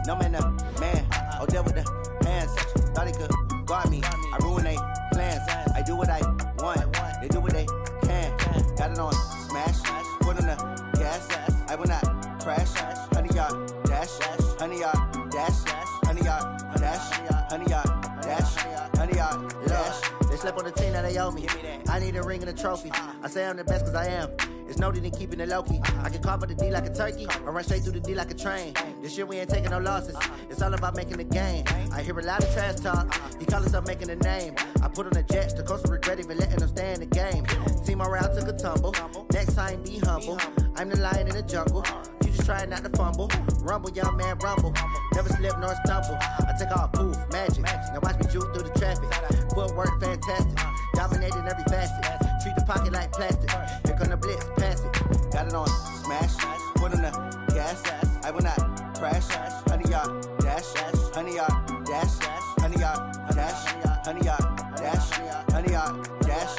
No man, man. Oh, deal with the hands. Thought he could guard me. I ruin they plans. I do what I want. They do what they can. Got it on smash. Put on the gas. I will not crash. 100 yard dash. 100 yard dash. 100 yard dash. 100 yard dash. 100 yard dash. They slept on the team that they owe me. I need a ring and a trophy. I say I'm the best cause I am. It's no need in keeping it low-key. I can carve up the D like a turkey or run straight through the D like a train. This year we ain't taking no losses. It's all about making the game. I hear a lot of trash talk. He call himself making a name. I put on the jets. The coach will regret even letting them stay in the game. Team morale took a tumble. Next time be humble. I'm the lion in the jungle. You just trying not to fumble. Rumble, young man, rumble. Never slip nor stumble. I take off, poof, magic. Now watch me juke through the traffic. Footwork fantastic. Dominating every facet. Treat the pocket like plastic. Here come the blitz, pass it. Got it on smash. Put on the gas. I will not crash. 100 yard dash. 100 yard dash. 100 yard dash. 100 yard dash. 100 yard dash.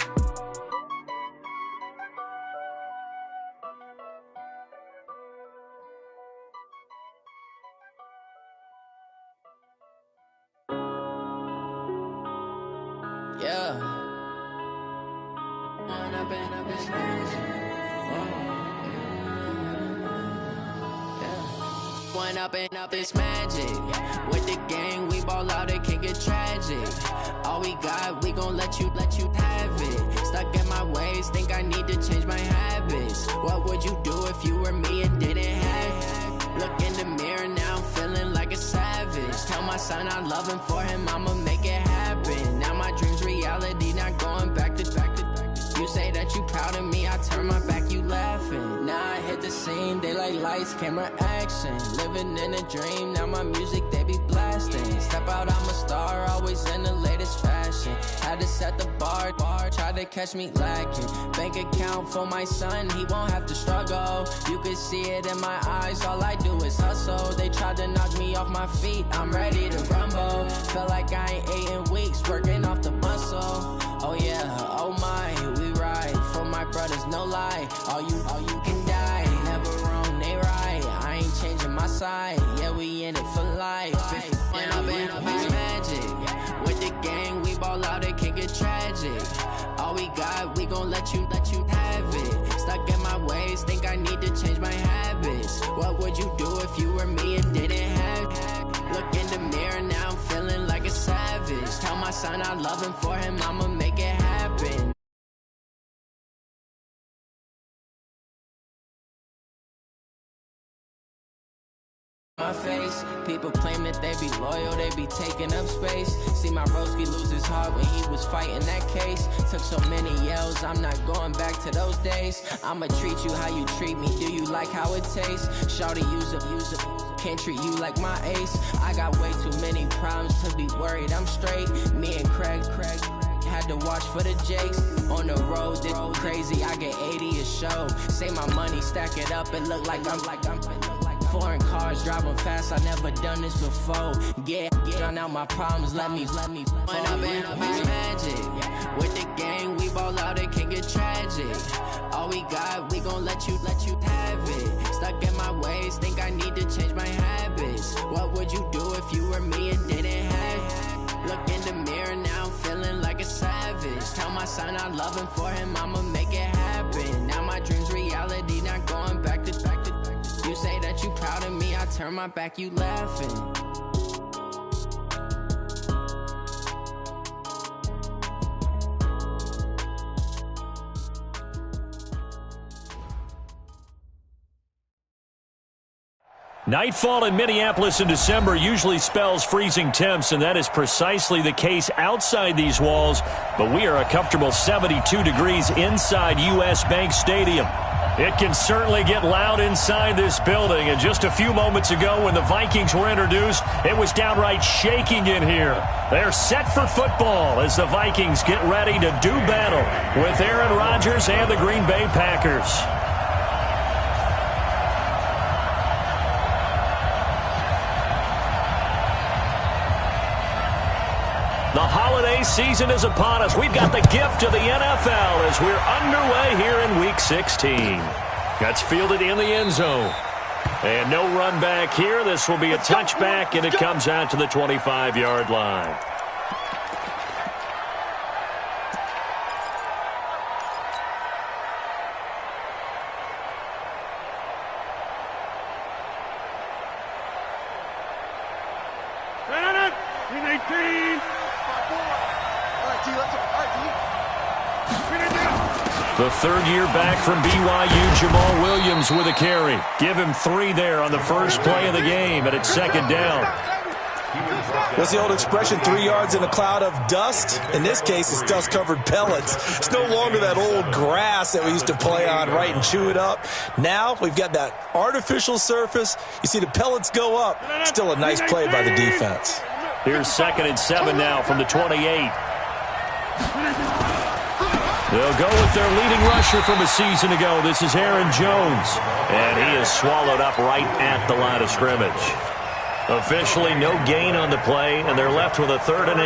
Yeah. One up and up this magic. With the gang, we ball out, it can get tragic. All we got, we gon' let you have it. Stuck in my ways, think I need to change my habits. What would you do if you were me and didn't have it? Look in the mirror now, I'm feeling like a savage. Tell my son I love him, for him I'ma make it happen. Now my dream's reality, not going back to. You say that you proud of me, I turn my back, you laughing. Now I hit the scene, daylight lights, camera action. Living in a dream, now my music, they be blasting. Step out, I'm a star, always in the latest fashion. Had to set the bar, try to catch me lacking. Bank account for my son, he won't have to struggle. You can see it in my eyes, all I do is hustle. They tried to knock me off my feet, I'm ready to rumble. Felt like I ain't ate in weeks, working off the muscle. Oh yeah, oh my, we ride for my brothers, no lie. All you can die, never wrong, they right. I ain't changing my side, yeah, we in it for life. When up and up is magic. With the gang, we ball out, it can get tragic. All we got, we gon' let you have it. Stuck in my ways, think I need to change my habits. What would you do if you were me and didn't have it? Look in the mirror, now I'm feeling like a savage. Tell my son I love him, for him I'ma make it happen. My face, people claim that they be loyal, they be taking up space. See my broski lose his heart when he was fighting that case. Took so many yells, I'm not going back to those days. I'ma treat you how you treat me, do you like how it tastes? Shawty, use it, can't treat you like my ace. I got way too many problems to be worried, I'm straight. Me and Craig had to watch for the Jakes. On the road, this crazy, I get 80 a show. Say my money, stack it up, it look like I'm foreign cars, driving fast, I never done this before. Get drown out my problems, let me When up and up is magic. With the gang, we ball out, it can get tragic. All we got, we gon' let you have it. Stuck in my ways, think I need to change my habits. What would you do if you were me and didn't have it? Look in the mirror, now I'm feeling like a savage. Tell my son I love him, for him I'ma make it happen. Now my dream's reality, not going back to. You say that you proud of me, I turn my back, you laughing. Nightfall in Minneapolis in December usually spells freezing temps, and that is precisely the case outside these walls. But we are a comfortable 72 degrees inside U.S. Bank Stadium. It can certainly get loud inside this building, and just a few moments ago when the Vikings were introduced, it was downright shaking in here. They're set for football as the Vikings get ready to do battle with Aaron Rodgers and the Green Bay Packers. The holiday season is upon us. We've got the gift of the NFL as we're underway here in Week 16. That's fielded in the end zone. And no run back here. This will be a touchback, and it comes out to the 25-yard line. The third year back from BYU, Jamal Williams with a carry. Give him 3 there on the first play of the game, and it's second down. What's the old expression, 3 yards in a cloud of dust? In this case, it's dust-covered pellets. It's no longer that old grass that we used to play on, right, and chew it up. Now we've got that artificial surface. You see the pellets go up. Still a nice play by the defense. Here's 2nd and 7 now from the 28. They'll go with their leading rusher from a season ago. This is Aaron Jones. And he is swallowed up right at the line of scrimmage. Officially no gain on the play, and they're left with a 3rd and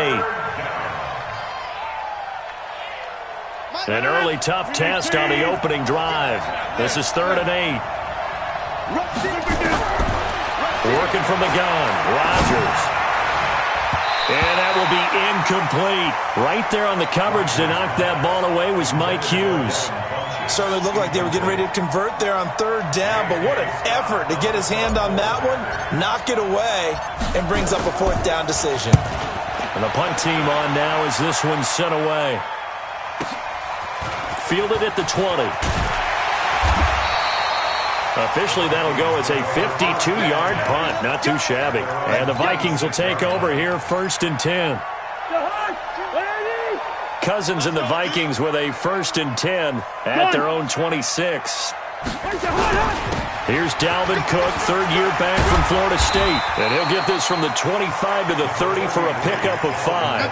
8. An early tough test on the opening drive. This is 3rd and 8. Working from the gun, Rodgers. And that will be incomplete. Right there on the coverage to knock that ball away was Mike Hughes. Certainly looked like they were getting ready to convert there on 3rd down, but what an effort to get his hand on that one, knock it away, and brings up a 4th down decision. And the punt team on now as this one's sent away. Fielded at the 20. Officially, that'll go as a 52-yard punt. Not too shabby. And the Vikings will take over here, 1st and 10. Cousins and the Vikings with a 1st and 10 at their own 26. Here's Dalvin Cook, 3rd year back from Florida State. And he'll get this from the 25 to the 30 for a pickup of 5.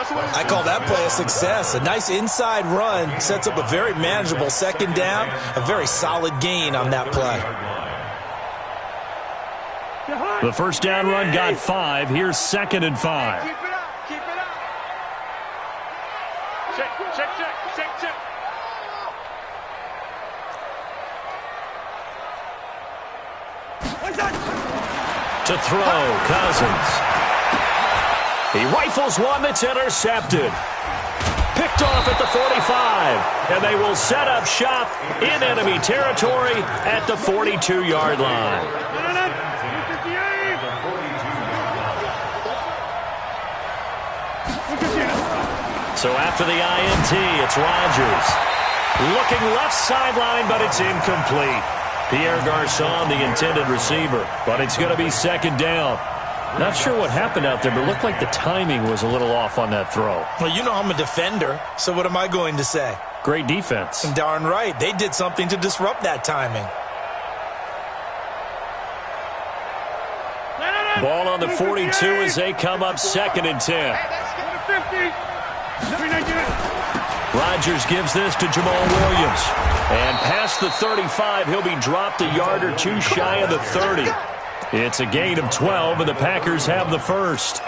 I call that play a success. A nice inside run sets up a very manageable 2nd down. A very solid gain on that play. The 1st down run got 5. Here's 2nd and 5. Keep it up. Keep it up. Check. To throw, Cousins. He rifles one that's intercepted. Picked off at the 45. And they will set up shop in enemy territory at the 42-yard line. So after the INT, it's Rodgers. Looking left sideline, but it's incomplete. Pierre Garçon, the intended receiver. But it's going to be 2nd down. Not sure what happened out there, but it looked like the timing was a little off on that throw. Well, you know I'm a defender, so what am I going to say? Great defense. And darn right. They did something to disrupt that timing. Ball on the 42 as they come up 2nd and 10. Rodgers gives this to Jamal Williams. And past the 35, he'll be dropped a yard or 2 shy of the 30. It's a gain of 12, and the Packers have the 1st.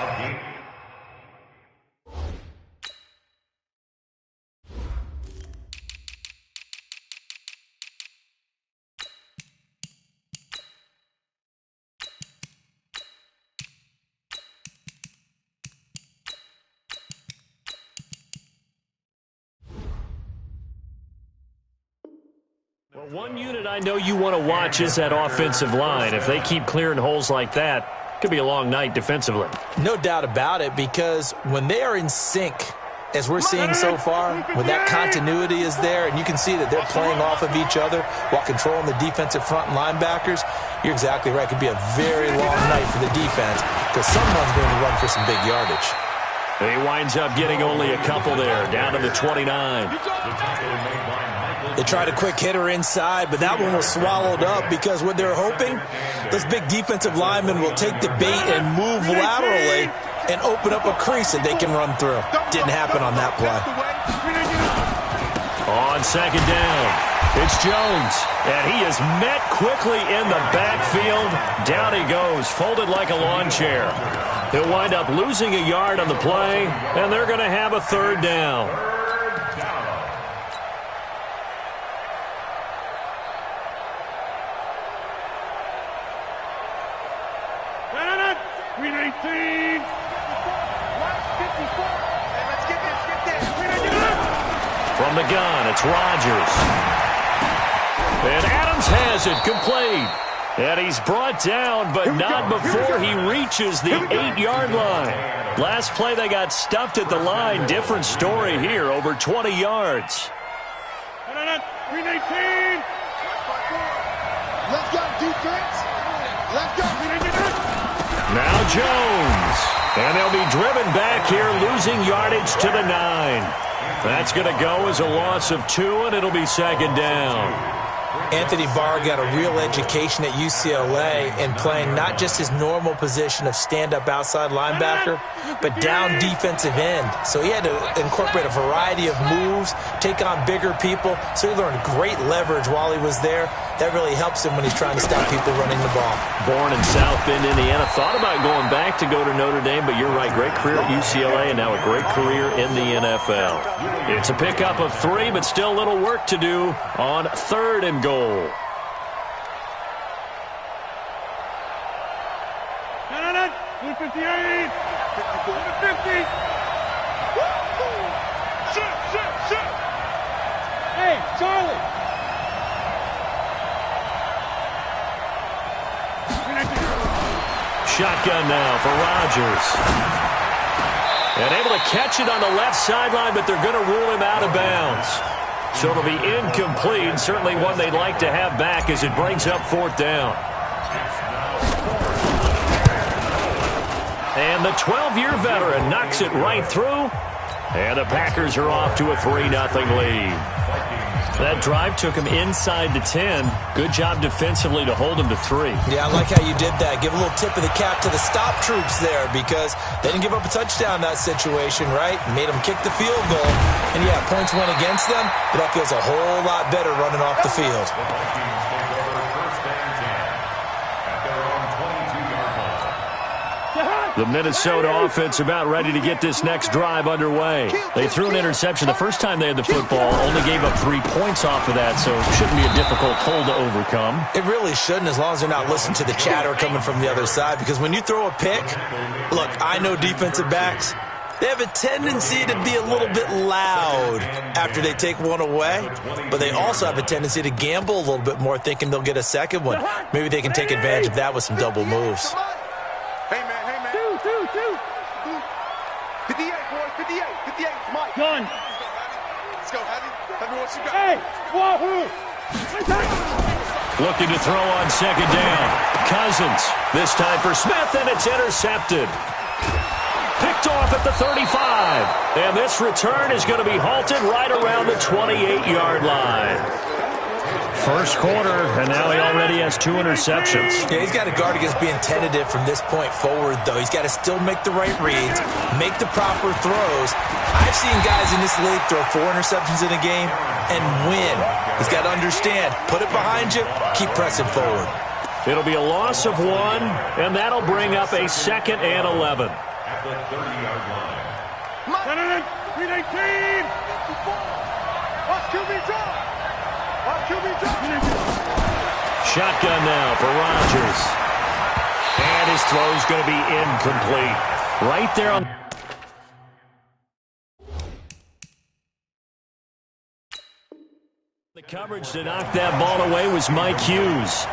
Well, one unit I know you want to watch is that offensive line. If they keep clearing holes like that, it could be a long night defensively. No doubt about it, because when they are in sync, as we're seeing so far, when that continuity is there, and you can see that they're playing off of each other while controlling the defensive front linebackers, you're exactly right. It could be a very long night for the defense because someone's going to run for some big yardage. He winds up getting only a couple there, down to the 29. They tried a quick hitter inside, but that one was swallowed up because what they're hoping, those big defensive linemen will take the bait and move laterally and open up a crease that they can run through. Didn't happen on that play. On 2nd down, it's Jones, and he is met quickly in the backfield. Down he goes, folded like a lawn chair. He'll wind up losing a yard on the play, and they're going to have a 3rd down. 319. 54. Let's get this. 319. From the gun, it's Rodgers. And Adams has it, complete. And he's brought down, but not before he reaches the 8-yard line. Last play, they got stuffed at the line. Different story here, over 20 yards. 319. Let's go, defense. Let's go. 319. Now Jones. And they'll be driven back here, losing yardage to the 9. That's going to go as a loss of 2, and it'll be second down. Anthony Barr got a real education at UCLA in playing not just his normal position of stand-up outside linebacker, but down defensive end. So he had to incorporate a variety of moves, take on bigger people. So he learned great leverage while he was there. That really helps him when he's trying to stop people running the ball. Born in South Bend, Indiana. Thought about going back to go to Notre Dame, but you're right. Great career at UCLA and now a great career in the NFL. It's a pickup of 3, but still a little work to do on 3rd and goal. 58. 50. Shit. Hey, Charlie. Shotgun now for Rodgers. And able to catch it on the left sideline, but they're going to rule him out of bounds. So it'll be incomplete. Certainly one they'd like to have back as it brings up 4th down. And the 12-year veteran knocks it right through. And the Packers are off to a 3-0 lead. That drive took him inside the 10. Good job defensively to hold him to 3. Yeah, I like how you did that. Give a little tip of the cap to the stop troops there because they didn't give up a touchdown in that situation, right? Made them kick the field goal. And, yeah, points went against them, but that feels a whole lot better running off the field. The Minnesota offense about ready to get this next drive underway. They threw an interception the first time they had the football, only gave up 3 points off of that, so it shouldn't be a difficult hole to overcome. It really shouldn't, as long as they're not listening to the chatter coming from the other side, because when you throw a pick, look, I know defensive backs, they have a tendency to be a little bit loud after they take one away, but they also have a tendency to gamble a little bit more, thinking they'll get a second one. Maybe they can take advantage of that with some double moves. Hey, man. 58, boys. 58. 58. Mike. Gun. Let's go, Heavy. Heavy, what you got? Hey, wahoo. Looking to throw on second down. Cousins. This time for Smith, and it's intercepted. Picked off at the 35. And this return is going to be halted right around the 28-yard line. First quarter, and now he already has 2 interceptions. Yeah, he's got to guard against being tentative from this point forward, though. He's got to still make the right reads, make the proper throws. I've seen guys in this league throw 4 interceptions in a game and win. He's got to understand, put it behind you, keep pressing forward. It'll be a loss of 1, and that'll bring up a 2nd and 11. At the 30-yard line. 319. Watch QB drive. Shotgun now for Rodgers. And his throw's going to be incomplete. Right there on... The coverage to knock that ball away was Mike Hughes.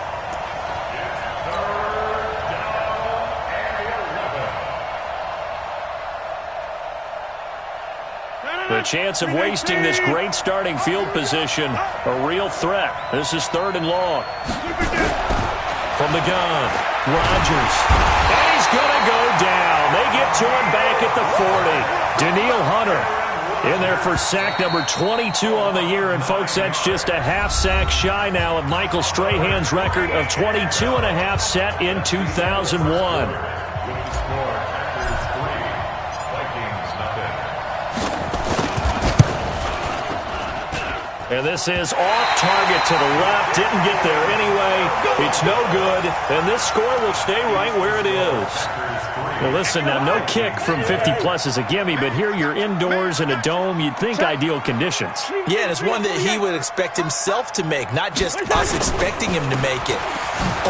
The chance of wasting this great starting field position, a real threat. This is 3rd and long. From the gun, Rodgers. And he's going to go down. They get to him back at the 40. Danielle Hunter in there for sack number 22 on the year. And, folks, that's just a half sack shy now of Michael Strahan's record of 22 and a half set in 2001. And this is off target to the left. Didn't get there anyway. It's no good. And this score will stay right where it is. Well, listen, now no kick from 50-plus is a gimme, but here you're indoors in a dome. You'd think ideal conditions. Yeah, and it's one that he would expect himself to make, not just us expecting him to make it.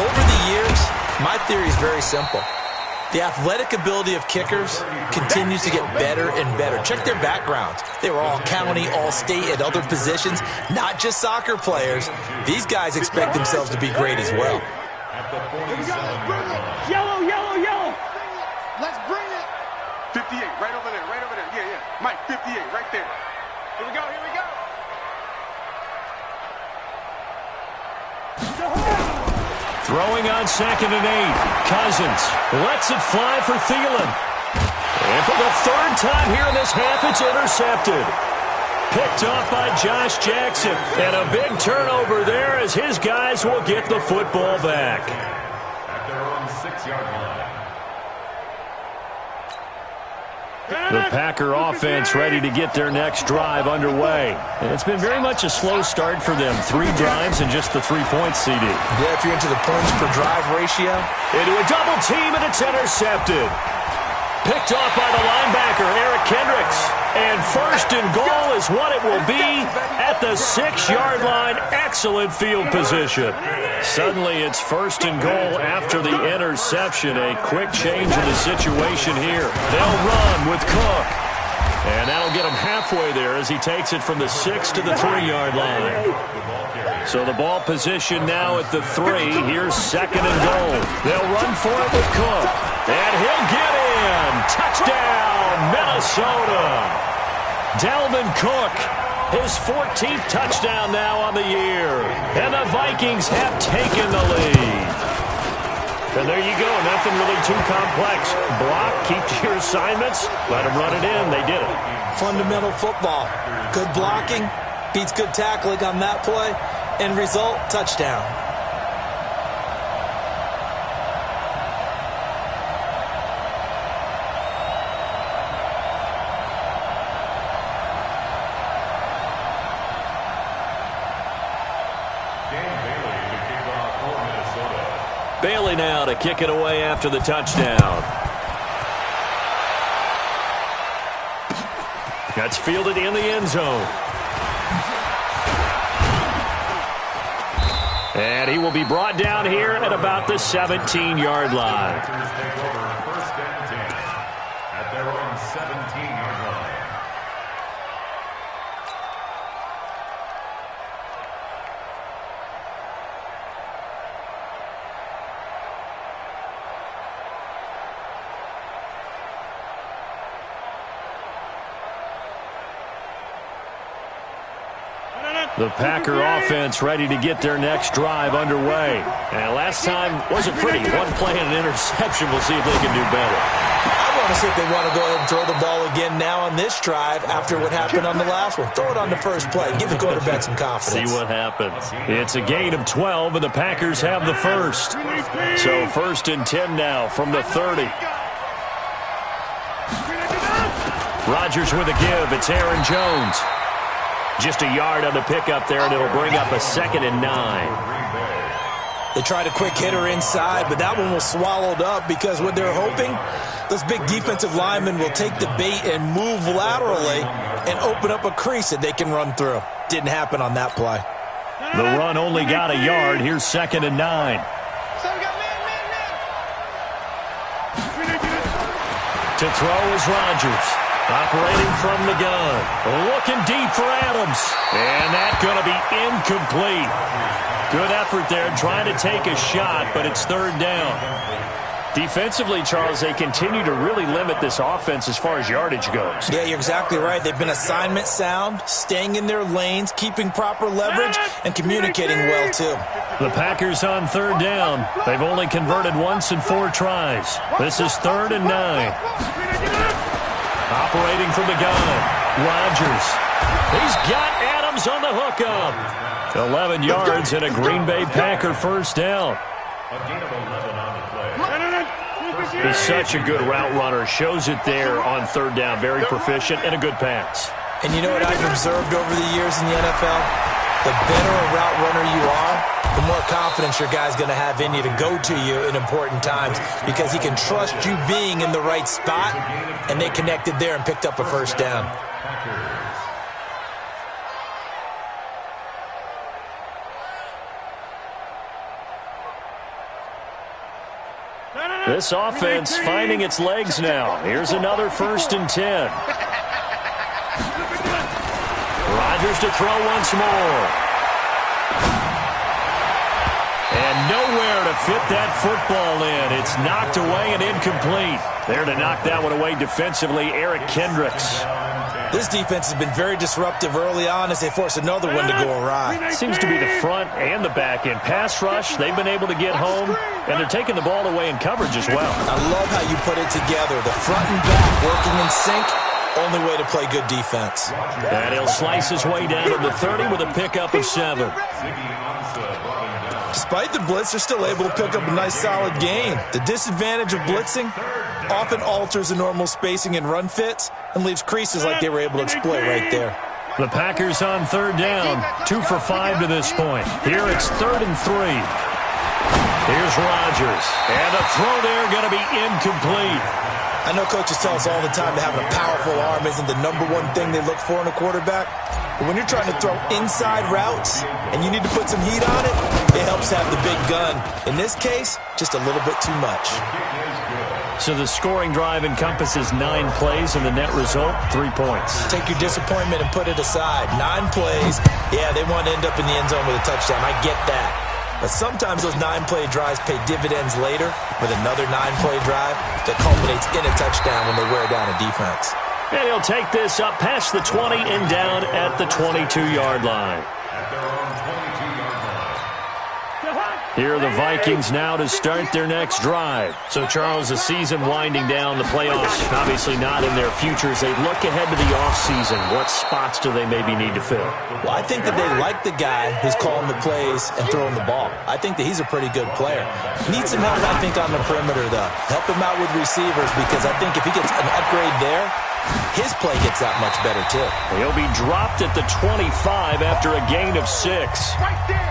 Over the years, my theory is very simple. The athletic ability of kickers continues to get better and better. Check their backgrounds. They were all county, all state, at other positions, not just soccer players. These guys expect themselves to be great as well. Yellow, yellow, yellow. Let's bring it. 58, right over there, right over there. Yeah, yeah. Mike, 58, right there. Here we go, here we go. Throwing on 2nd and 8. Cousins lets it fly for Thielen. And for the 3rd time here in this half, it's intercepted. Picked off by Josh Jackson. And a big turnover there as his guys will get the football back. At their own 6-yard line. The Packer offense ready to get their next drive underway. And it's been very much a slow start for them. 3 drives and just the 3 points, CD. Yeah, if you're into the points per drive ratio. Into a double team, and it's intercepted. Picked off by the linebacker, Eric Kendricks. And 1st and goal is what it will be at the 6-yard line. Excellent field position. Suddenly it's 1st and goal after the interception. A quick change in the situation here. They'll run with Cook. And that'll get him halfway there as he takes it from the 6 to the 3-yard line. So the ball position now at the 3. Here's 2nd and goal. They'll run for it with Cook. And he'll get in. Touchdown, Minnesota. Dalvin Cook, his 14th touchdown now on the year. And the Vikings have taken the lead. And there you go. Nothing really too complex. Block, keep to your assignments, let them run it in. They did it. Fundamental football. Good blocking beats good tackling on that play. End result, touchdown. Bailey now to kick it away after the touchdown. That's fielded in the end zone. And he will be brought down here at about the 17-yard line. Take over 1st and 10 at their own 17-yard line. The Packer offense ready to get their next drive underway. And last time wasn't pretty. One play and an interception. We'll see if they can do better. I want to see if they want to go ahead and throw the ball again now on this drive after what happened on the last one. Throw it on the first play. Give the quarterback some confidence. See what happens. It's a gain of 12, and the Packers have the first. So 1st and 10 now from the 30. Rodgers with a give. It's Aaron Jones. Just a yard on the pickup there, and it'll bring up a 2nd and 9. They tried a quick hitter inside, but that one was swallowed up because what they're hoping, those big defensive linemen will take the bait and move laterally and open up a crease that they can run through. Didn't happen on that play. The run only got a yard. Here's 2nd and 9. To throw is Rodgers. Operating from the gun. Looking deep for Adams. And that's going to be incomplete. Good effort there trying to take a shot, but it's 3rd down. Defensively, Charles, they continue to really limit this offense as far as yardage goes. Yeah, you're exactly right. They've been assignment sound, staying in their lanes, keeping proper leverage, and communicating well, too. The Packers on 3rd down. They've only converted once in 4 tries. This is 3rd and 9. Operating from the gun, Rodgers. He's got Adams on the hookup. 11 yards and a Green Bay Packer 1st down. A gain of 11 on the play. He's such a good route runner. Shows it there on 3rd down. Very proficient and a good pass. And you know what I've observed over the years in the NFL? The better a route runner you are, the more confidence your guy's going to have in you to go to you in important times because he can trust you being in the right spot, and they connected there and picked up a 1st down. This offense finding its legs now. Here's another 1st and 10. Rodgers to throw once more. And nowhere to fit that football in. It's knocked away and incomplete. There to knock that one away defensively, Eric Kendricks. This defense has been very disruptive early on as they force another one to go awry. Seems to be the front and the back end. Pass rush, they've been able to get home, and they're taking the ball away in coverage as well. I love how you put it together. The front and back working in sync. Only way to play good defense. And he'll slice his way down to the 30 with a pickup of 7. Despite the blitz, they're still able to pick up a nice solid gain. The disadvantage of blitzing often alters the normal spacing and run fits and leaves creases like they were able to exploit right there. The Packers on 3rd down, 2 for 5 to this point. Here it's 3rd and 3. Here's Rodgers. And a throw there going to be incomplete. I know coaches tell us all the time that having a powerful arm isn't the #1 thing they look for in a quarterback. But when you're trying to throw inside routes and you need to put some heat on it, it helps have the big gun. In this case, just a little bit too much. So the scoring drive encompasses 9 plays, and the net result, 3 points. Take your disappointment and put it aside. 9 plays. Yeah, they want to end up in the end zone with a touchdown. I get that. But sometimes those 9-play drives pay dividends later with another 9-play drive that culminates in a touchdown when they wear down a defense. And he'll take this up past the 20 and down at the 22-yard line. Here are the Vikings now to start their next drive. So, Charles, the season winding down, the playoffs obviously not in their future. As they look ahead to the offseason, what spots do they maybe need to fill? Well, I think that they like the guy who's calling the plays and throwing the ball. I think that he's a pretty good player. Needs some help, I think, on the perimeter, though. Help him out with receivers because I think if he gets an upgrade there, his play gets that much better, too. He'll be dropped at the 25 after a gain of 6.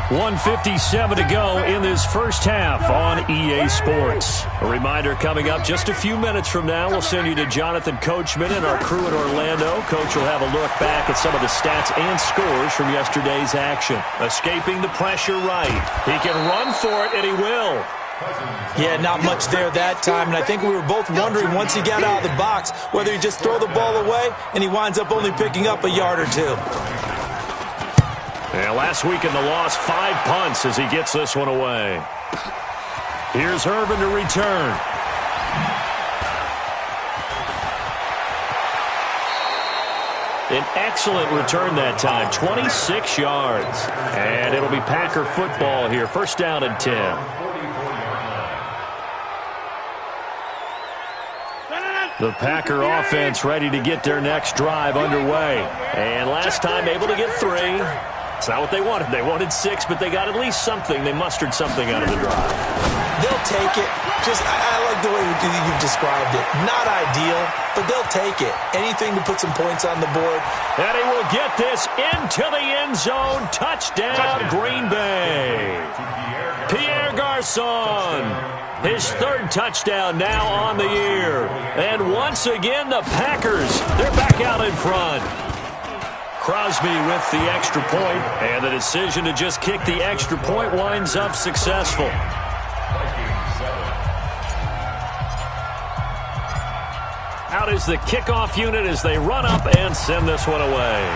1:57 to go in this first half on EA Sports. A reminder coming up just a few minutes from now, we'll send you to Jonathan Coachman and our crew in Orlando. Coach will have a look back at some of the stats and scores from yesterday's action. Escaping the pressure right. He can run for it, and he will. Yeah, not much there that time, and I think we were both wondering once he got out of the box whether he just throw the ball away and he winds up only picking up a yard or 2. Yeah, last week in the loss, 5 punts as he gets this one away. Here's Irvin to return. An excellent return that time, 26 yards. And it'll be Packer football here, 1st down and 10. The Packer offense ready to get their next drive underway. And last time able to get 3. It's not what they wanted. They wanted 6, but they got at least something. They mustered something out of the drive. They'll take it. I like the way you've described it. Not ideal, but they'll take it. Anything to put some points on the board. And he will get this into the end zone. Touchdown, Green Bay. Pierre Garçon. His 3rd touchdown now on the year. And once again, the Packers, they're back out in front. Crosby with the extra point, and the decision to just kick the extra point winds up successful. Out is the kickoff unit as they run up and send this one away.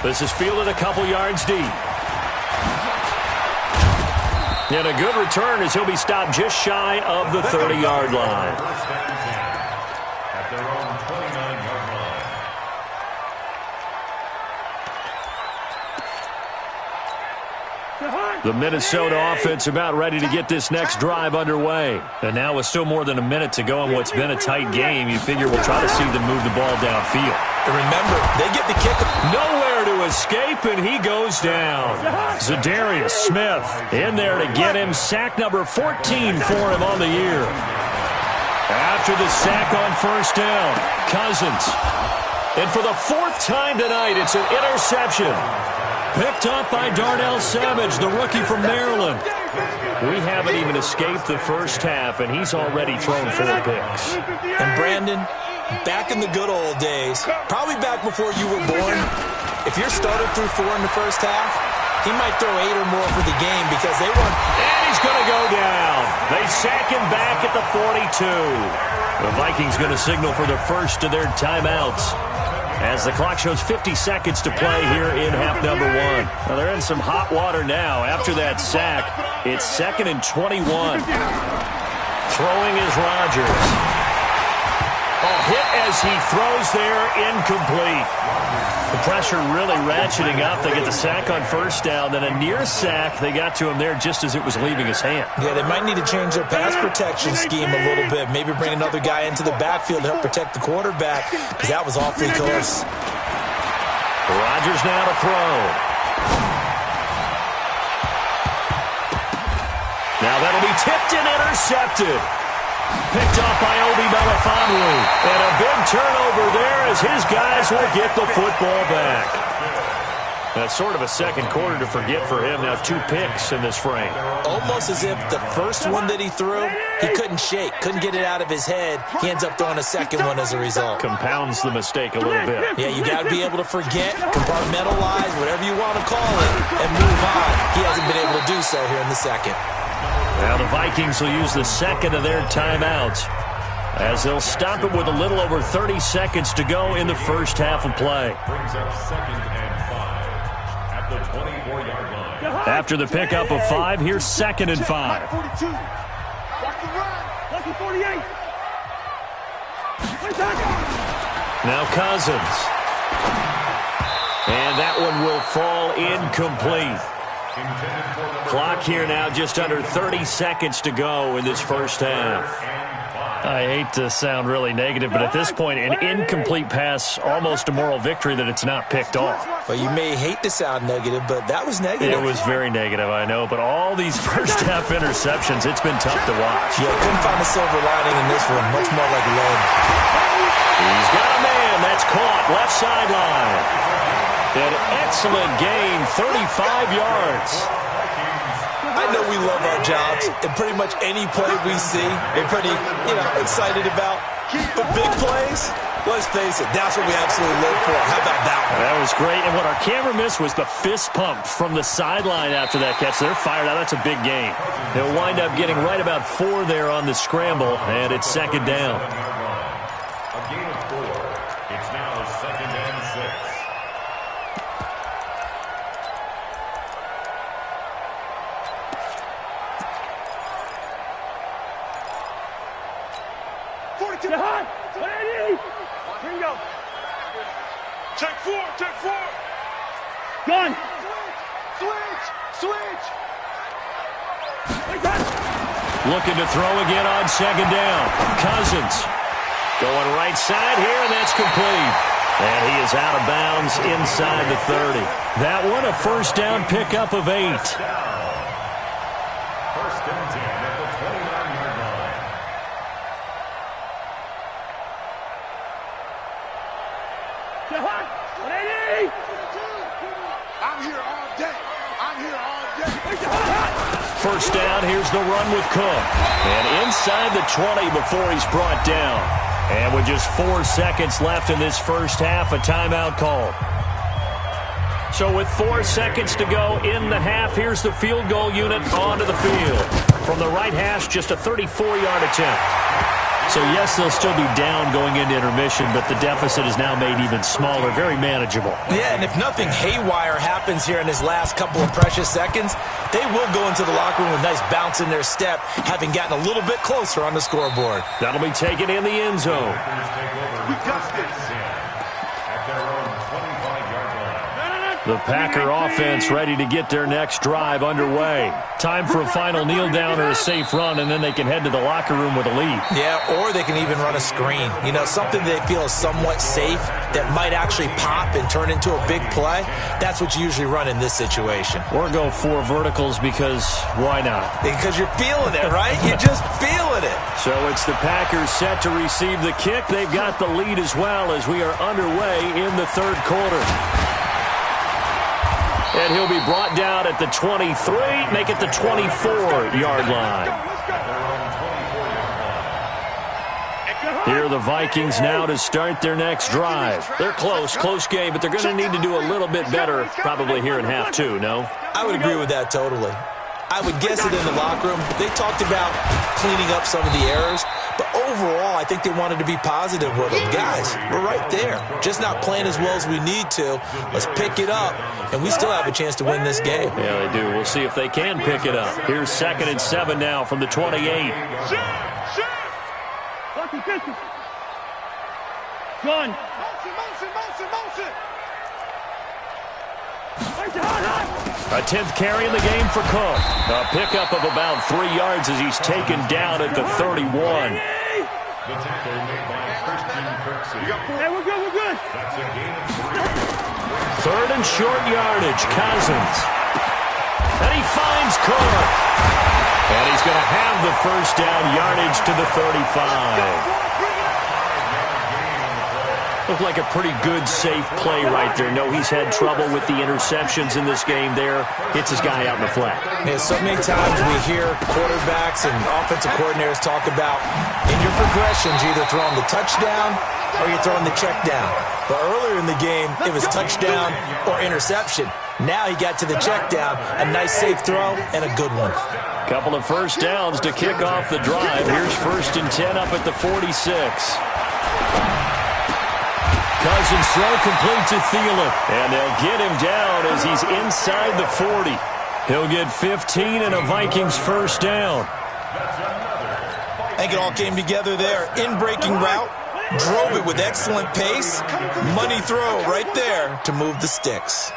This is fielded a couple yards deep. And a good return as he'll be stopped just shy of the 30-yard line. At their own 29-yard line. The Minnesota offense about ready to get this next drive underway. And now with still more than a minute to go in what's been a tight game, you figure we'll try to see them move the ball downfield. And remember, they get the kick. Nowhere to escape, and he goes down. Zadarius Smith in there to get him. Sack number 14 for him on the year. After the sack on 1st down, Cousins. And for the 4th time tonight, it's an interception. Picked up by Darnell Savage, the rookie from Maryland. We haven't even escaped the first half, and he's already thrown 4 picks. And Brandon, back in the good old days, probably back before you were born, if you're started through 4 in the first half, He might throw 8 or more for the game because they won. And he's going to go down. They sack him back at the 42. The Vikings going to signal for the first of their timeouts as the clock shows 50 seconds to play here in half number 1. Now they're in some hot water now. After that sack, it's 2nd and 21. Throwing is Rodgers. A hit as he throws there, incomplete. The pressure really ratcheting up. They get the sack on first down, then a near sack. They got to him there just as it was leaving his hand. Yeah, they might need to change their pass protection scheme a little bit. Maybe bring another guy into the backfield to help protect the quarterback because that was awfully close. Rodgers now to throw. Now that'll be tipped and intercepted. Picked off by Obi Melifonwu. And a big turnover there as his guys will get the football back. That's sort of a second quarter to forget for him. Now 2 picks in this frame. Almost as if the first one that he threw, he couldn't shake, couldn't get it out of his head. He ends up throwing a second one as a result. Compounds the mistake a little bit. Yeah, you got to be able to forget, compartmentalize, whatever you want to call it, and move on. He hasn't been able to do so here in the second. Now the Vikings will use the second of their timeouts as they'll stop it with a little over 30 seconds to go in the first half of play. Brings up 2nd and 5 at the 24-yard line. After the pickup of 5, here's 2nd and 5. 42. Watch the run. Lucky 48. Now Cousins. And that one will fall incomplete. Clock here now just under 30 seconds to go in this first half. I hate to sound really negative, but at this point, an incomplete pass, almost a moral victory that it's not picked off. Well, you may hate to sound negative, but that was negative. It was very negative, I know, but all these first half interceptions, it's been tough to watch. Yeah, couldn't find a silver lining in this one, much more like lead. He's got a man, that's caught, left sideline. An excellent gain, 35 yards. I know we love our jobs, and pretty much any play we see, we're pretty, excited about. But big plays, let's face it, that's what we absolutely live for. How about that one? That was great, and what our camera missed was the fist pump from the sideline after that catch. They're fired out. That's a big gain. They'll wind up getting right about 4 there on the scramble, and it's 2nd down. A gain of 4. It's now 2nd and 6. Check 4, check 4. Gun. Switch. Looking to throw again on 2nd down. Cousins going right side here, and that's complete. And he is out of bounds inside the 30. That one, a first down pickup of 8. First and 10 at the 29-yard line. I'm here all day. First down, here's the run with Cook. And inside the 20 before he's brought down. And with just 4 seconds left in this first half, a timeout call. So with 4 seconds to go in the half, here's the field goal unit onto the field. From the right hash, just a 34-yard attempt. So, yes, they'll still be down going into intermission, but the deficit is now made even smaller, very manageable. Yeah, and if nothing haywire happens here in his last couple of precious seconds, they will go into the locker room with a nice bounce in their step, having gotten a little bit closer on the scoreboard. That'll be taken in the end zone. We got this. At their own 25-yard line. The Packer offense ready to get their next drive underway. Time for a final kneel down or a safe run, and then they can head to the locker room with a lead. Yeah, or they can even run a screen. Something they feel is somewhat safe that might actually pop and turn into a big play. That's what you usually run in this situation. Or go 4 verticals because why not? Because you're feeling it, right? You're just feeling it. So it's the Packers set to receive the kick. They've got the lead as well as we are underway in the third quarter. And he'll be brought down at the 23, make it the 24-yard line. Here are the Vikings now to start their next drive. They're close game, but they're going to need to do a little bit better probably here in half two, no? I would agree with that totally. I would guess it in the locker room. They talked about cleaning up some of the errors, but overall, I think they wanted to be positive with them. Guys, we're right there. Just not playing as well as we need to. Let's pick it up, and we still have a chance to win this game. Yeah, they do. We'll see if they can pick it up. Here's 2nd and 7 now from the 28. Gun. Motion. A 10th carry in the game for Cook. A pickup of about 3 yards as he's taken down at the 31. The tackle made by Christian Kirksey. Hey, we're good. That's a gain of 3. 3rd and short yardage, Cousins. And he finds Cook. And he's going to have the first down yardage to the 35. Looked like a pretty good, safe play right there. No, he's had trouble with the interceptions in this game there. Hits his guy out in the flat. Yeah, so many times we hear quarterbacks and offensive coordinators talk about in your progressions, you're either throwing the touchdown or you're throwing the check down. But earlier in the game, it was touchdown or interception. Now he got to the check down, a nice safe throw, and a good one. Couple of first downs to kick off the drive. Here's 1st and 10 up at the 46. Cousins throw complete to Thielen. And they'll get him down as he's inside the 40. He'll get 15 and a Vikings first down. I think it all came together there. In-breaking route, drove it with excellent pace. Money throw right there to move the sticks.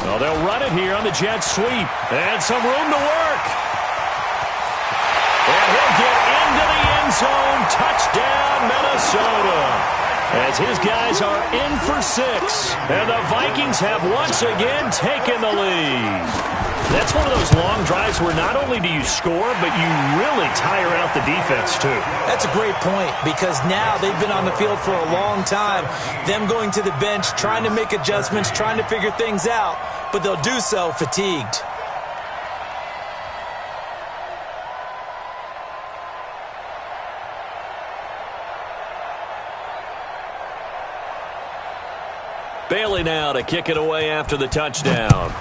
Well, they'll run it here on the jet sweep. And some room to work. And he'll get into the end zone. Touchdown, Minnesota. As his guys are in for 6. And the Vikings have once again taken the lead. That's one of those long drives where not only do you score, but you really tire out the defense, too. That's a great point, because now they've been on the field for a long time. Them going to the bench, trying to make adjustments, trying to figure things out, but they'll do so fatigued. Bailey now to kick it away after the touchdown.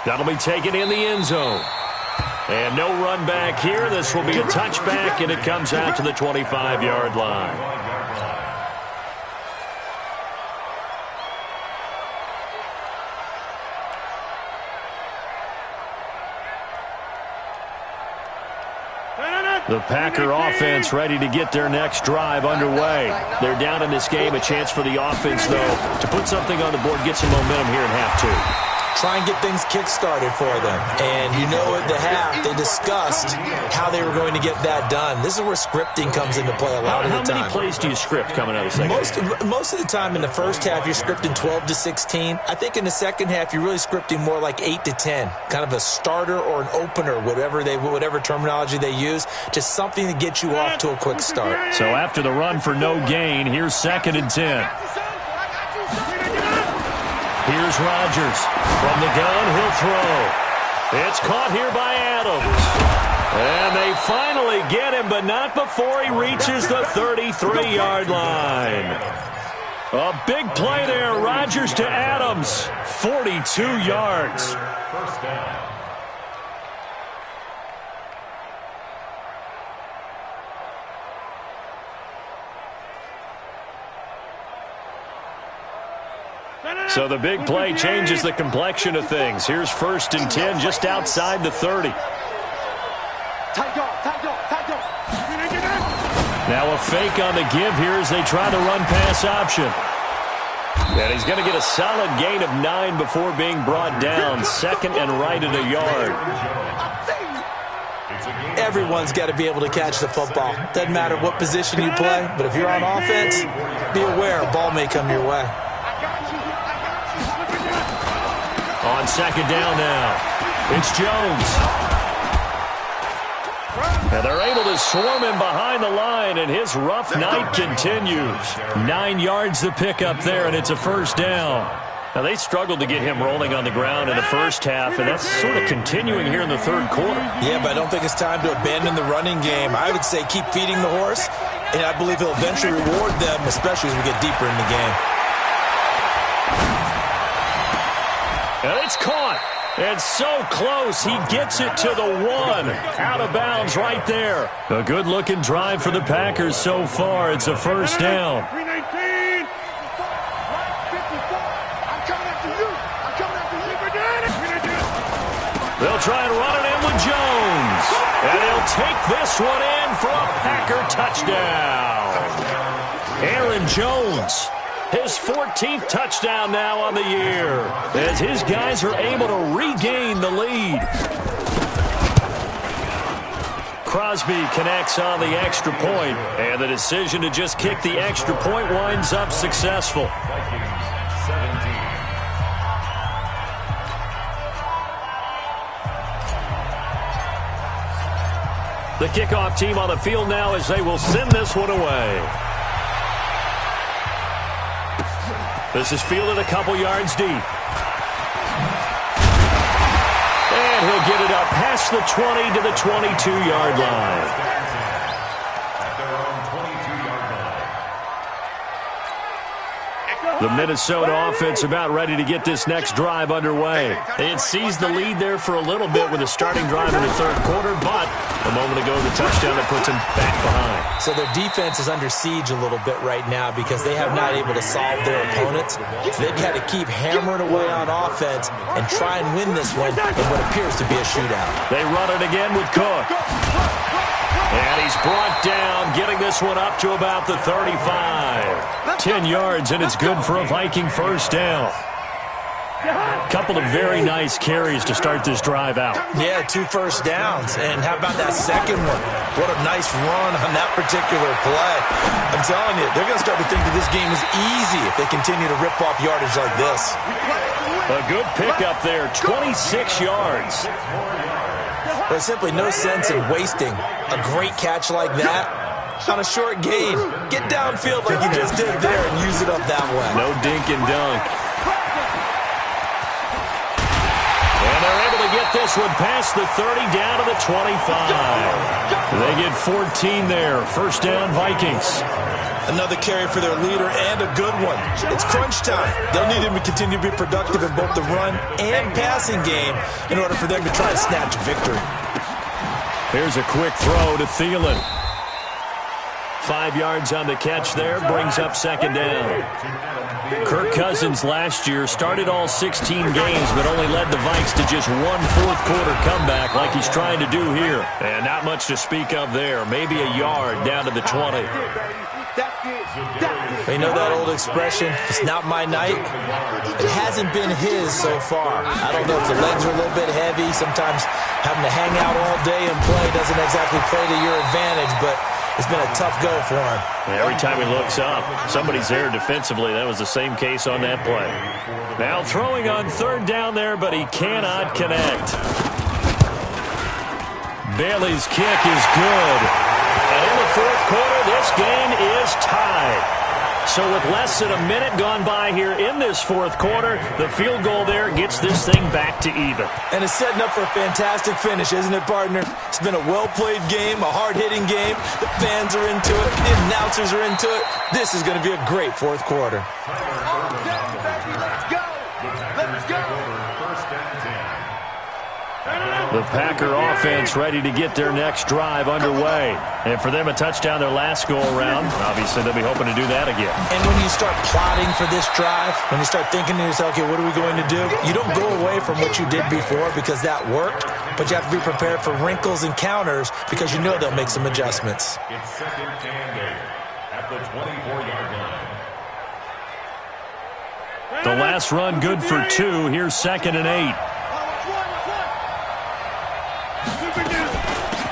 That'll be taken in the end zone. And no run back here. This will be a touchback, and it comes out to the 25-yard line. The Packer offense ready to get their next drive underway. They're down in this game. A chance for the offense, though, to put something on the board, get some momentum here in half two. Try and get things kick-started for them. And you know at the half, they discussed how they were going to get that done. This is where scripting comes into play a lot of the time. How many plays do you script coming out of the second? Most of the time in the first half, you're scripting 12 to 16. I think in the second half, you're really scripting more like 8 to 10. Kind of a starter or an opener, whatever terminology they use. Just something to get you off to a quick start. So after the run for no gain, here's 2nd and 10. Here's Rodgers. From the gun, he'll throw. It's caught here by Adams. And they finally get him, but not before he reaches the 33-yard line. A big play there. Rodgers to Adams. 42 yards. First down. So the big play changes the complexion of things. Here's 1st and 10 just outside the 30. Now a fake on the give here as they try the run-pass option. And he's going to get a solid gain of 9 before being brought down. 2nd and right at a yard. Everyone's got to be able to catch the football. Doesn't matter what position you play, but if you're on offense, be aware a ball may come your way. On 2nd down now, it's Jones. And they're able to swarm him behind the line, and his rough night continues. 9 yards to pick up there, and it's a first down. Now, they struggled to get him rolling on the ground in the first half, and that's sort of continuing here in the third quarter. Yeah, but I don't think it's time to abandon the running game. I would say keep feeding the horse, and I believe he'll eventually reward them, especially as we get deeper in the game. And it's caught. And so close, he gets it to the one. Out of bounds right there. A good-looking drive for the Packers so far. It's a first down. 319. I'm coming after you. I'm coming after you. They'll try and run it in with Jones. And he'll take this one in for a Packer touchdown. Aaron Jones. His 14th touchdown now on the year as his guys are able to regain the lead. Crosby connects on the extra point, and the decision to just kick the extra point winds up successful. The kickoff team on the field now as they will send this one away. This is fielded a couple yards deep. And he'll get it up past the 20 to the 22-yard line. The Minnesota offense about ready to get this next drive underway. They had seized the lead there for a little bit with a starting drive in the third quarter, but a moment ago the touchdown that puts them back behind. So their defense is under siege a little bit right now because they have not able to solve their opponents. So they've had to keep hammering away on offense and try and win this one in what appears to be a shootout. They run it again with Cook. And he's brought down, getting this one up to about the 35. 10 yards, and it's good for a Viking first down. Couple of very nice carries to start this drive out. Yeah, 2 first downs. And how about that second one? What a nice run on that particular play. I'm telling you, they're going to start to think that this game is easy if they continue to rip off yardage like this. A good pickup there, 26 yards. There's simply no sense in wasting a great catch like that on a short gain. Get downfield like you just did there and use it up that way. No dink and dunk. And they're able to get this one past the 30 down to the 25. They get 14 there. First down, Vikings. Another carry for their leader and a good one. It's crunch time. They'll need him to continue to be productive in both the run and passing game in order for them to try and snatch a victory. Here's a quick throw to Thielen. 5 yards on the catch there, brings up second down. Kirk Cousins last year started all 16 games, but only led the Vikes to just one fourth-quarter comeback like he's trying to do here. And not much to speak of there. Maybe a yard down to the 20. You know that old expression, it's not my night? It hasn't been his so far. I don't know if the legs are a little bit heavy. Sometimes having to hang out all day and play doesn't exactly play to your advantage, but it's been a tough go for him. Every time he looks up, somebody's there defensively. That was the same case on that play. Now throwing on third down there, but he cannot connect. Bailey's kick is good. And in the fourth quarter, this game is tied. So with less than a minute gone by here in this fourth quarter, the field goal there gets this thing back to even. And it's setting up for a fantastic finish, isn't it, partner? It's been a well-played game, a hard-hitting game. The fans are into it. The announcers are into it. This is going to be a great fourth quarter. The Packer offense ready to get their next drive underway. And for them, a touchdown their last go-around. Obviously, they'll be hoping to do that again. And when you start plotting for this drive, when you start thinking to yourself, okay, what are we going to do? You don't go away from what you did before because that worked, but you have to be prepared for wrinkles and counters because you know they'll make some adjustments. It's second and 8 at the 24-yard line. The last run good for 2. Here's second and 8.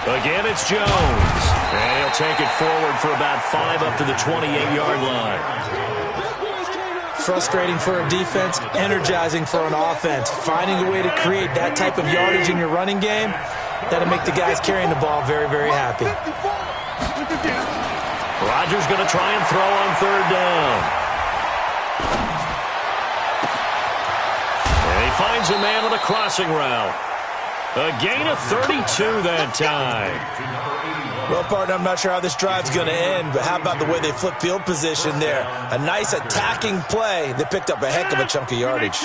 Again, it's Jones. And he'll take it forward for about 5 up to the 28-yard line. Frustrating for a defense, energizing for an offense. Finding a way to create that type of yardage in your running game, that'll make the guys carrying the ball very, very happy. Rodgers going to try and throw on third down. finds a man on a crossing route. A gain of 32 that time. Well, partner, I'm not sure how this drive's going to end, but how about the way they flip field position there? A nice attacking play. They picked up a heck of a chunk of yardage.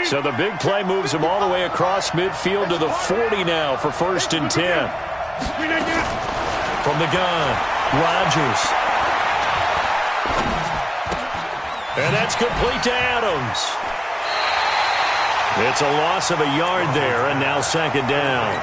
So the big play moves them all the way across midfield to the 40 now for 1st and 10. From the gun, Rodgers. And that's complete to Adams. It's a loss of a yard there, and now 2nd down.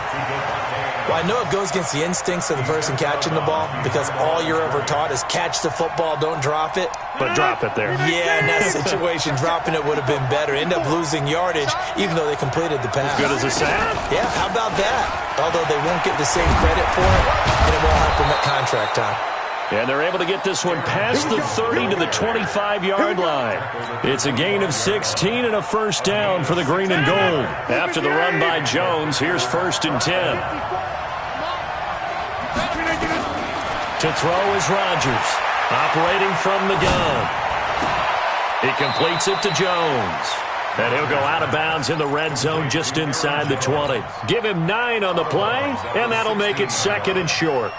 Well, I know it goes against the instincts of the person catching the ball because all you're ever taught is catch the football, don't drop it. But drop it there. Yeah, in that situation, dropping it would have been better. End up losing yardage, even though they completed the pass. As good as a sack. Yeah, how about that? Although they won't get the same credit for it, and it won't help them at contract time. And they're able to get this one past the 30 to the 25-yard line. It's a gain of 16 and a 1st down for the green and gold. After the run by Jones, here's 1st and 10. To throw is Rodgers, operating from the gun. He completes it to Jones. And he'll go out of bounds in the red zone just inside the 20. Give him 9 on the play, and that'll make it 2nd and short.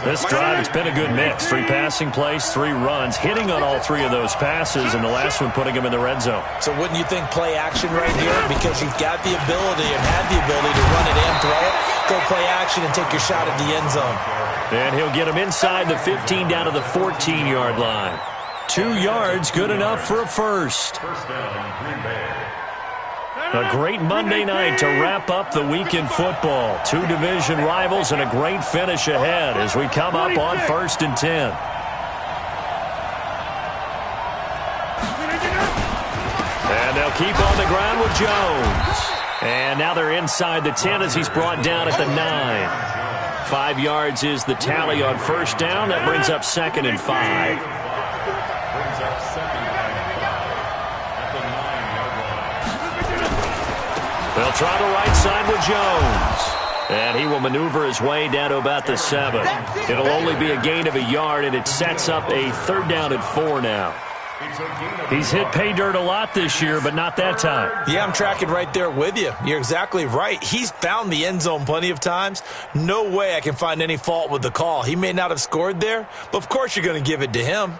This drive, it's been a good mix. 3 passing plays, 3 runs, hitting on all 3 of those passes, and the last one putting him in the red zone. So wouldn't you think play action right here? Because you've got the ability and had the ability to run it and throw it. Go play action and take your shot at the end zone. And he'll get him inside the 15 down to the 14-yard line. 2 yards, good enough for a first. A great Monday night to wrap up the week in football. 2 division rivals and a great finish ahead as we come up on 1st and 10. And they'll keep on the ground with Jones. And now they're inside the 10 as he's brought down at the 9. 5 yards is the tally on 1st down. That brings up 2nd and 5. They'll try the right side with Jones. And he will maneuver his way down to about the 7. It'll only be a gain of a yard, and it sets up a 3rd down and 4 now. He's hit pay dirt a lot this year, but not that time. Yeah, I'm tracking right there with you. You're exactly right. He's found the end zone plenty of times. No way I can find any fault with the call. He may not have scored there, but of course you're going to give it to him.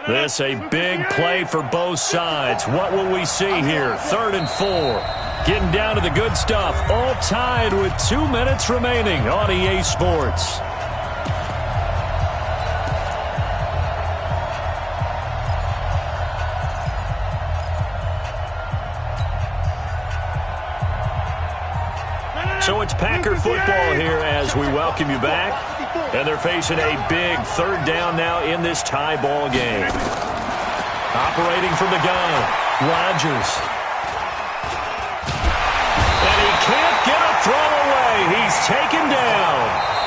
This a big play for both sides. What will we see here? 3rd and 4. Getting down to the good stuff. All tied with 2 minutes remaining on EA Sports. So it's Packer football here as we welcome you back. And they're facing a big 3rd down now in this tie ball game. Operating from the gun, Rodgers. And he can't get a throw away. He's taken down.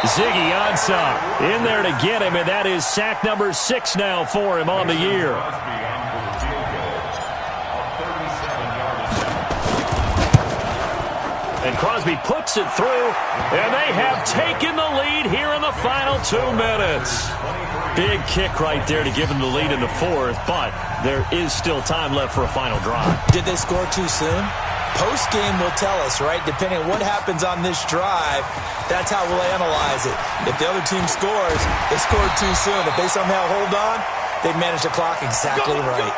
Ziggy Ansah in there to get him, and that is sack number 6 now for him on the year. And Crosby puts it through, and they have taken the lead here in the final 2 minutes. Big kick right there to give them the lead in the 4th, but there is still time left for a final drive. Did they score too soon? Post-game will tell us, right? Depending on what happens on this drive, that's how we'll analyze it. If the other team scores, they scored too soon. If they somehow hold on, they manage the clock exactly right.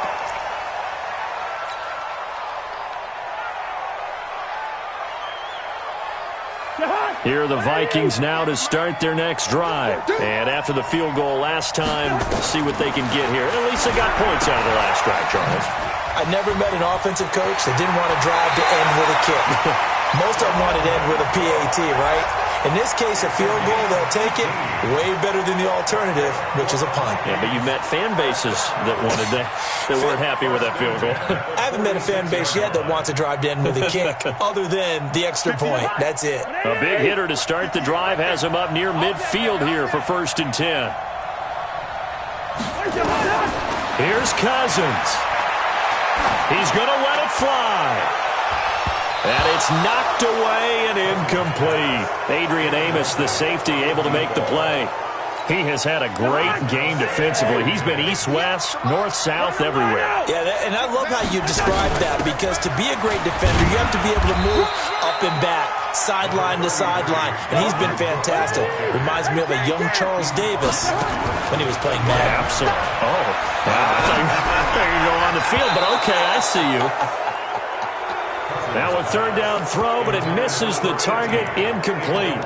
Here are the Vikings now to start their next drive. And after the field goal last time, see what they can get here. At least they got points out of the last drive, Charles. I never met an offensive coach that didn't want to drive to end with a kick. Most of them wanted to end with a PAT, right? In this case, a field goal, they'll take it. Way better than the alternative, which is a punt. Yeah, but you met fan bases that wanted that weren't happy with that field goal. I haven't met a fan base yet that wants to drive to end with a kick, other than the extra point. That's it. A big hitter to start the drive has him up near midfield here for 1st and 10. Here's Cousins. He's going to let it fly. And it's knocked away and incomplete. Adrian Amos, the safety, able to make the play. He has had a great game defensively. He's been east-west, north-south, everywhere. Yeah, and I love how you describe that, because to be a great defender, you have to be able to move up and back, sideline to sideline, and he's been fantastic. Reminds me of a young Charles Davis when he was playing Madden. Absolutely. Oh, I thought you were going on the field, but okay, I see you. Now a third down throw, but it misses the target, incomplete.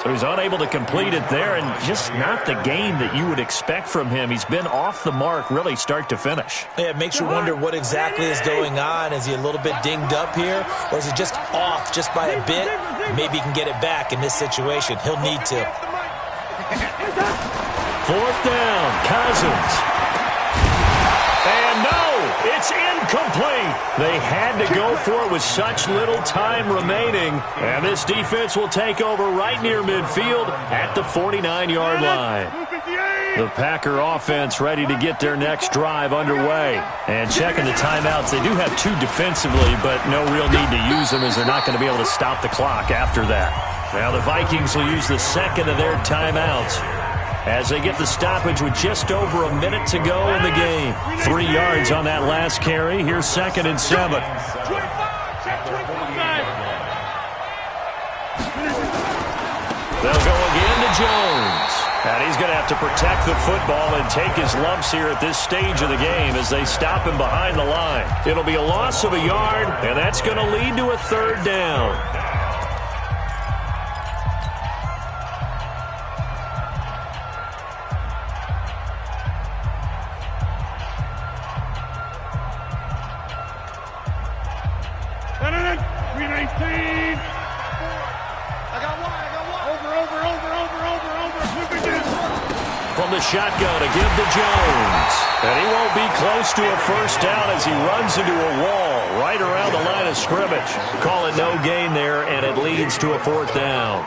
So he's unable to complete it there, and just not the game that you would expect from him. He's been off the mark really start to finish. Yeah, it makes you wonder what exactly is going on. Is he a little bit dinged up here, or is he just off just by a bit? Maybe he can get it back in this situation. He'll need to. Fourth down, Cousins. And no, it's incomplete. They had to go for it with such little time remaining. And this defense will take over right near midfield at the 49-yard line. The Packer offense ready to get their next drive underway. And checking the timeouts, they do have two defensively, but no real need to use them as they're not going to be able to stop the clock after that. Now the Vikings will use the second of their timeouts as they get the stoppage with just over a minute to go in the game. 3 yards on that last carry. Here's 2nd and 7. They'll go again to Jones. And he's going to have to protect the football and take his lumps here at this stage of the game as they stop him behind the line. It'll be a loss of a yard, and that's going to lead to a third down. Shotgun to give to Jones. And he won't be close to a first down as he runs into a wall right around the line of scrimmage. Call it no gain there, and it leads to a fourth down.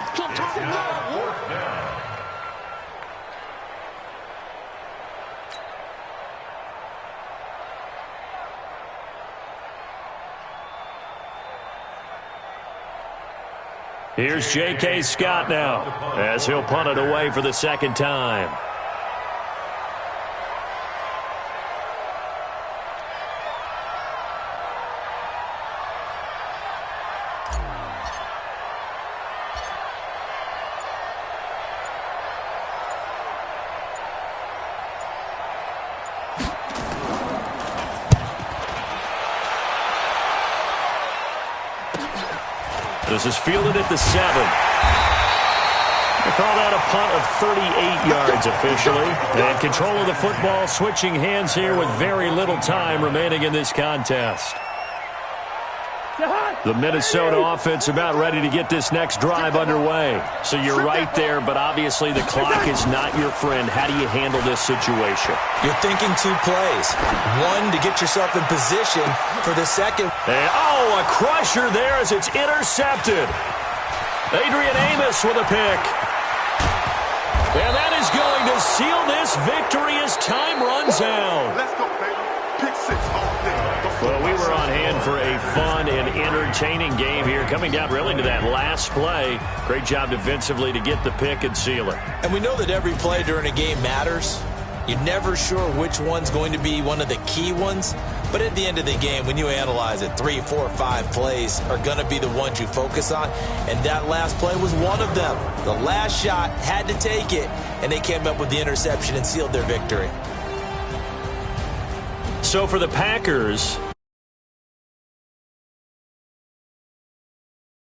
Here's J.K. Scott now as he'll punt it away for the second time. This is fielded at the 7. They call that a punt of 38 yards officially. And control of the football switching hands here with very little time remaining in this contest. The Minnesota offense about ready to get this next drive underway. So you're right there, but obviously the clock is not your friend. How do you handle this situation? You're thinking 2 plays. One, to get yourself in position for the second. And, a crusher there as it's intercepted. Adrian Amos with a pick. And that is going to seal this victory as time runs out. Let's go, baby. Pick 6 all day. Well, we were on hand for a fun and entertaining game here, coming down really to that last play. Great job defensively to get the pick and seal it. And we know that every play during a game matters. You're never sure which one's going to be one of the key ones. But at the end of the game, when you analyze it, 3, 4, 5 plays are going to be the ones you focus on. And that last play was one of them. The last shot had to take it, and they came up with the interception and sealed their victory. So for the Packers,